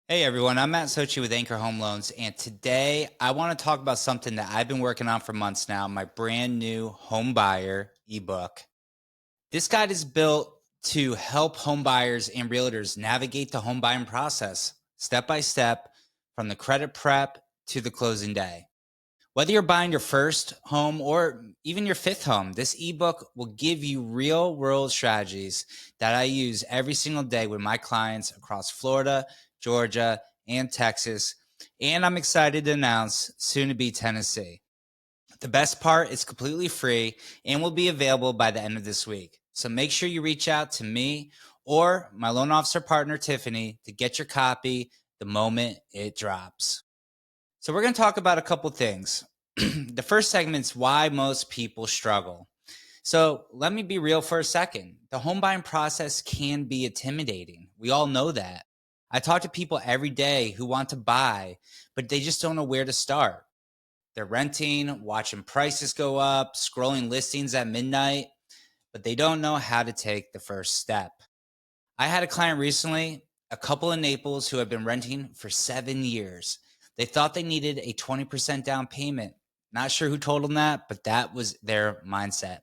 Hey everyone, I'm Matt Socci with Anchor Home Loans, and today I want to talk about something that I've been working on for months now, my brand new Homebuyer ebook. This guide is built to help home buyers and realtors navigate the home buying process step by step from the credit prep to the closing day. Whether you're buying your first home or even your fifth home, this ebook will give you real world strategies that I use every single day with my clients across Florida, Georgia, and Texas. And I'm excited to announce soon to be Tennessee. The best part is completely free and will be available by the end of this week. So make sure you reach out to me or my loan officer partner, Tiffany, to get your copy the moment it drops. So we're going to talk about a couple things. The first segment is why most people struggle. So let me be real for a second. The home buying process can be intimidating. We all know that. I talk to people every day who want to buy, but they just don't know where to start. They're renting, watching prices go up, scrolling listings at midnight, but they don't know how to take the first step. I had a client recently, a couple in Naples who had been renting for 7 years. They thought they needed a 20% down payment. Not sure who told them that, but that was their mindset.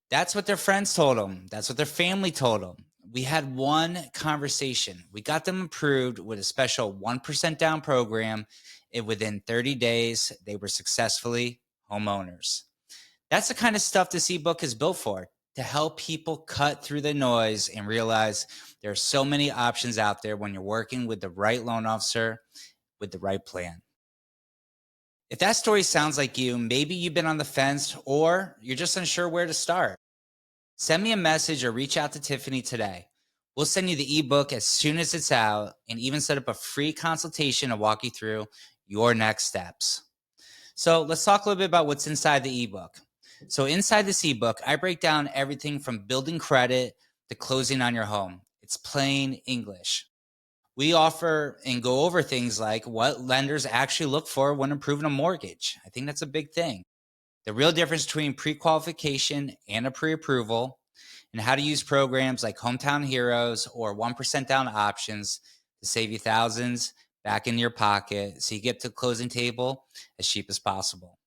That's what their friends told them. That's what their family told them. We had one conversation. We got them approved with a special 1% down program. And within 30 days, they were successfully homeowners. That's the kind of stuff this ebook is built for, to help people cut through the noise and realize there are so many options out there when you're working with the right loan officer with the right plan. If that story sounds like you, maybe you've been on the fence or you're just unsure where to start, send me a message or reach out to Tiffany today. We'll send you the ebook as soon as it's out and even set up a free consultation to walk you through your next steps. So let's talk a little bit about what's inside the ebook. So inside this ebook, I break down everything from building credit to closing on your home. It's plain English. We offer and go over things like what lenders actually look for when approving a mortgage. I think that's a big thing. The real difference between pre-qualification and a pre-approval, and how to use programs like Hometown Heroes or 1% down options to save you thousands back in your pocket so you get to the closing table as cheap as possible.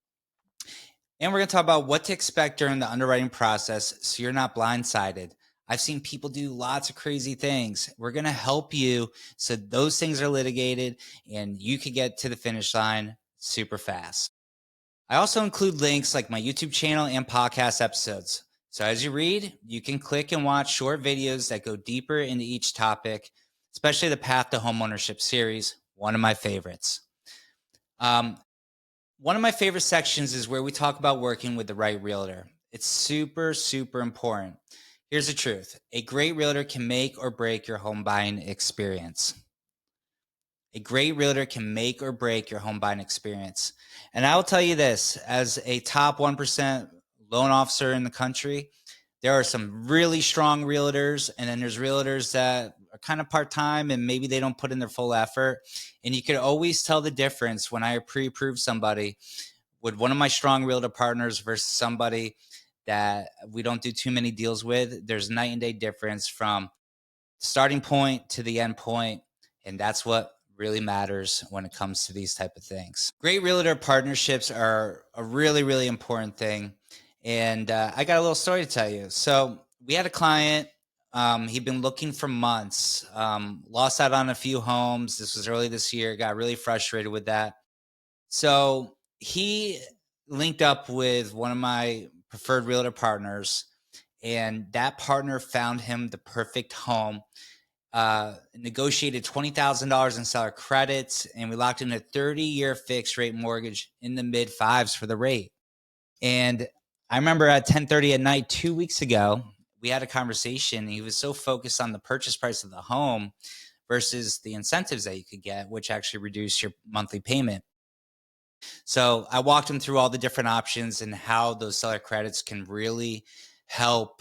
And we're going to talk about what to expect during the underwriting process so you're not blindsided. I've seen people do lots of crazy things. We're going to help you so those things are litigated and you can get to the finish line super fast. I also include links like my YouTube channel and podcast episodes. So as you read, you can click and watch short videos that go deeper into each topic, especially the Path to Homeownership series, one of my favorites. One of my favorite sections is where we talk about working with the right realtor. It's super, super important. Here's the truth. A great realtor can make or break your home buying experience. A great realtor can make or break your home buying experience. And I will tell you this, as a top 1% loan officer in the country, there are some really strong realtors, and then there's realtors that are kind of part-time and maybe they don't put in their full effort. And you could always tell the difference when I pre-approve somebody with one of my strong realtor partners versus somebody that we don't do too many deals with. There's night and day difference from starting point to the end point, and that's what really matters when it comes to these type of things. Great realtor partnerships are a really, really important thing. And I got a little story to tell you. So we had a client. He'd been looking for months, lost out on a few homes. This was early this year, got really frustrated with that. So he linked up with one of my preferred realtor partners, and that partner found him the perfect home, negotiated $20,000 in seller credits, and we locked in a 30-year fixed rate mortgage in the mid fives for the rate. And I remember at 10:30 at night 2 weeks ago, we had a conversation. He was so focused on the purchase price of the home versus the incentives that you could get, which actually reduce your monthly payment. So I walked him through all the different options and how those seller credits can really help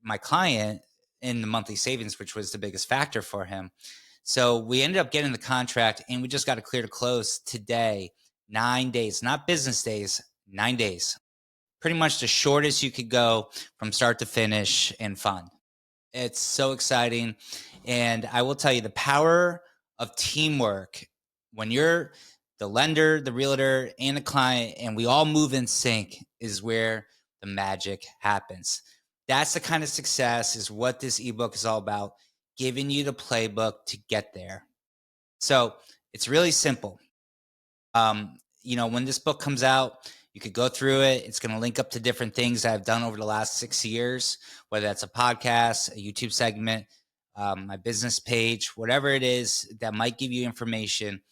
my client in the monthly savings, which was the biggest factor for him. So we ended up getting the contract and we just got it clear to close today, 9 days, not business days, 9 days. Pretty much the shortest you could go from start to finish and fun. It's so exciting. And I will tell you, the power of teamwork. When you're the lender, the realtor, and the client, and we all move in sync, is where the magic happens. That's the kind of success is what this ebook is all about, giving you the playbook to get there. So it's really simple. When this book comes out, you could go through it. It's going to link up to different things that I've done over the last 6 years, whether that's a podcast, a YouTube segment, my business page, whatever it is that might give you information.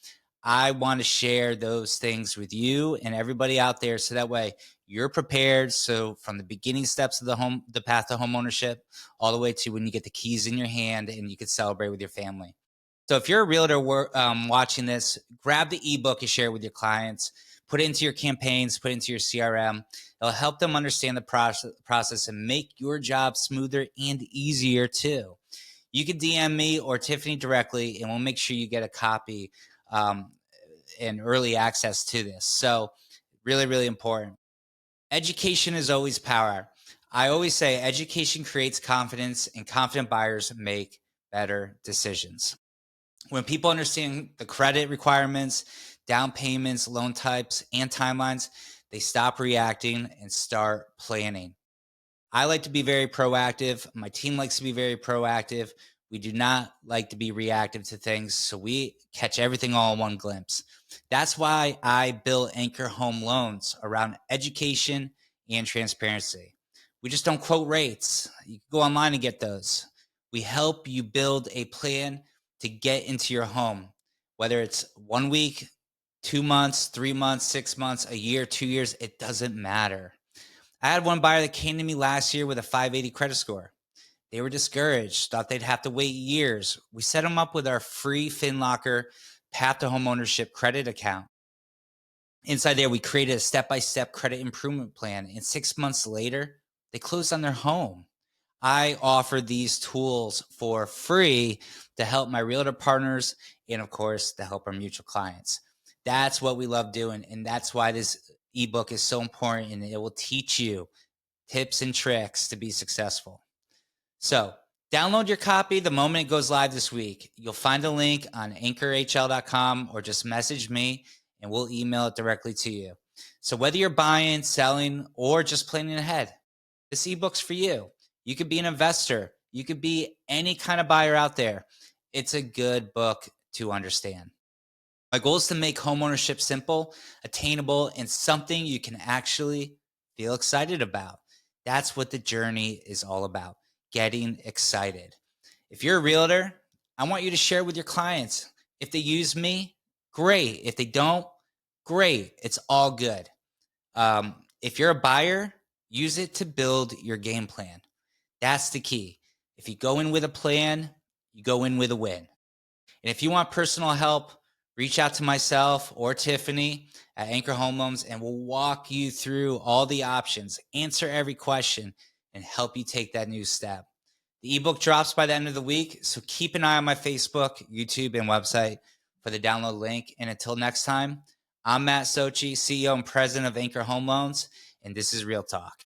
I want to share those things with you and everybody out there so that way you're prepared. So from the beginning steps of the path to home ownership, all the way to when you get the keys in your hand and you can celebrate with your family. So if you're a realtor watching this, grab the ebook and share it with your clients. Put it into your campaigns, put it into your CRM. It'll help them understand the process and make your job smoother and easier too. You can DM me or Tiffany directly, and we'll make sure you get a copy and early access to this. So really, really important. Education is always power. I always say education creates confidence, and confident buyers make better decisions. When people understand the credit requirements, down payments, loan types, and timelines, they stop reacting and start planning. I like to be very proactive. My team likes to be very proactive. We do not like to be reactive to things, so we catch everything all in one glimpse. That's why I built Anchor Home Loans around education and transparency. We just don't quote rates. You can go online and get those. We help you build a plan to get into your home, whether it's 1 week, 2 months, 3 months, 6 months, a year, 2 years, it doesn't matter. I had one buyer that came to me last year with a 580 credit score. They were discouraged, thought they'd have to wait years. We set them up with our free FinLocker Path to Homeownership credit account. Inside there, we created a step-by-step credit improvement plan, and 6 months later, they closed on their home. I offer these tools for free to help my realtor partners and, of course, to help our mutual clients. That's what we love doing, and that's why this ebook is so important, and it will teach you tips and tricks to be successful. So download your copy the moment it goes live this week. You'll find a link on anchorhl.com or just message me and we'll email it directly to you. So whether you're buying, selling, or just planning ahead, this ebook's for you. You could be an investor. You could be any kind of buyer out there. It's a good book to understand. My goal is to make homeownership simple, attainable, and something you can actually feel excited about. That's what the journey is all about, getting excited. If you're a realtor, I want you to share with your clients. If they use me, great. If they don't, great. It's all good. If you're a buyer, use it to build your game plan. That's the key. If you go in with a plan, you go in with a win. And if you want personal help, reach out to myself or Tiffany at Anchor Home Loans, and we'll walk you through all the options, answer every question, and help you take that new step. The ebook drops by the end of the week, so keep an eye on my Facebook, YouTube, and website for the download link. And until next time, I'm Matt Socci, CEO and President of Anchor Home Loans, and this is Real Talk.